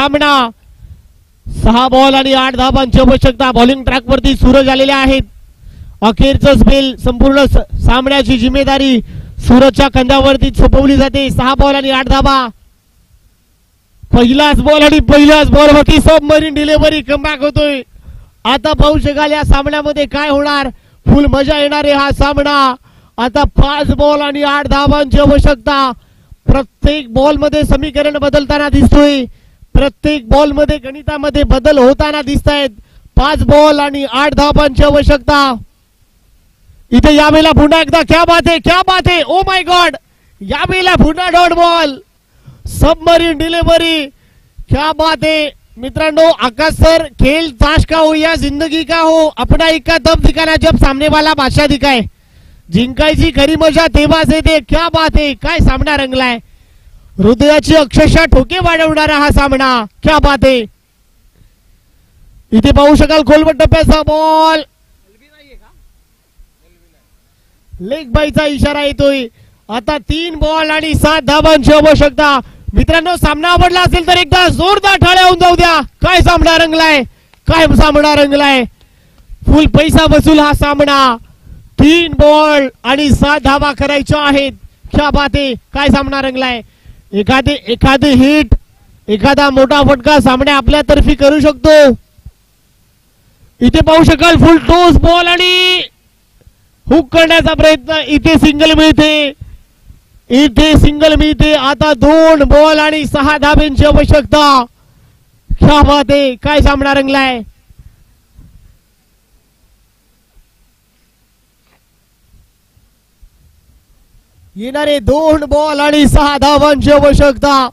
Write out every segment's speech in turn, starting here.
सामना 6 बॉल आणि 8 धावांची आवश्यकता. बॉलिंग ट्रॅक वरती सूरज आलेले आहेत. अखेरचं स्पेल संपूर्ण सामन्याची जिम्मेदारी सूरजच्या खांद्यावरती सोपवली जाते. 6 बॉल आणि 8 धावा. पहिलाच बॉल आणि पहिल्याच बॉलवरती सबमरीन डिलिव्हरी कमबॅक होतोय. आता पाहू शकाल या सामन्यामध्ये काय होणार. फुल मजा येणार आहे हा सामना. आता 5 बॉल आणि 8 धावांची आवश्यकता. प्रत्येक बॉल मध्ये समीकरण बदलताना दिसतोय. प्रत्येक बॉल मध्ये गणितामध्ये बदल होताना दिसत आहेत. 5 बॉल आणि 8 धावांची आवश्यकता. इथे यावेळेला पुन्हा एकदा क्या बात है, क्या बात है, ओ माय गॉड. यावेळेला पुन्हा डॉट बॉल सबमरीन डिलीवरी, क्या बात है मित्रांनो. आकाश सर, खेल ताश का हो या जिंदगी का हो, अपना इक्का तब दिखाना जब सामने वाला बादशाह दिखाए. जिंकायची खरी मजा तेव्हाच येते. क्या बात है, काय सामना रंगलाय. हृदयाची अक्षरशः ठोके वाढवणारा हा सामना. क्या बात है. इथे पाहू शकाल खोलवट टप्प्याचा बॉल, लेग बायचा इशारा येतोय. आता 3 बॉल आणि 7 धावांची आवश्यकता. मित्रांनो, सामना आवडला असेल तर एकदा जोरदार टाळ्या होऊन जाऊ द्या. काय सामना रंगलाय, काय सामना रंगलाय. फुल पैसा वसूल हा सामना. 3 बॉल आणि 7 धावा करायच्या आहेत. क्या बात आहे, काय सामना रंगलाय. एखादे हिट, एखादा मोठा फटका सामना आपल्यातर्फी करू शकतो. इथे पाहू शकाल फुल टॉस बॉल आणि हुक करण्याचा प्रयत्न. इथे सिंगल मिळते, इथे सिंगल मिळते. आता 2 बॉल आणि 6 धाब्यांची आवश्यकता. क्या बात आहे, काय सामना रंगलाय. येणारे 2 बॉल आणि 6 धावांची आवश्यकता.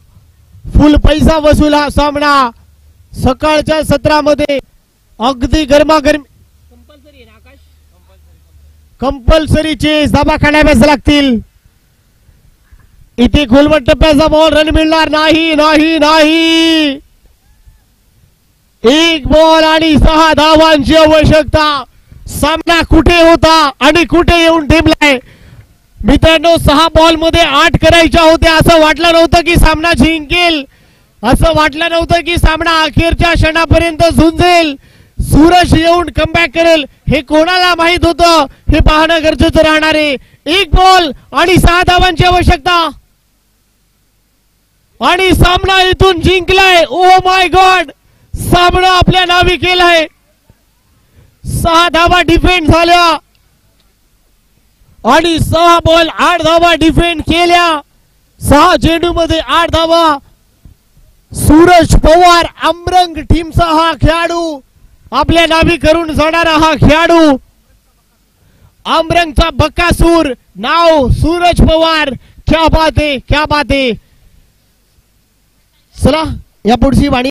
फुल पैसा वसूल हा सामना. सकाळच्या सत्रामध्ये अगदी गरमागरमी कंपल्सरीचे धाबा काढाव्याच लागतील. इथे खोलवट टप्प्याचा बॉल, रन मिळणार नाही, नाही नाही. 1 बॉल आणि 6 धावांची आवश्यकता. सामना कुठे होता आणि कुठे येऊन ठेपलाय. मित्रांनो, 6 बॉल मध्ये 8 करायच्या होत्या. असं वाटलं नव्हतं की सामना जिंकेल. असं वाटलं नव्हतं की सामना अखेरच्या क्षणापर्यंत झुंजेल. सूरज येऊन कमबॅक करेल हे कोणाला माहित होतं. हे पाहणं गरजेचं राहणार आहे. 1 बॉल आणि 6 धावांची आवश्यकता आणि सामना इथून जिंकलाय. ओ माय गॉड, सामना आपल्या नावी केलाय. 6 धावा डिफेंड झाल्या आणि 6 बॉल 8 धावा डिफेंड केल्या. 6 चेंडू मध्ये 8 धावा. सूरज पवार आमरंग टीमचा हा खेळाडू, आपल्या नावी करून जाणारा हा खेळाडू, आमरंगचा बकासूर, नाव सूरज पवार. क्या बात है, क्या बात है. चला या पुढची वाणी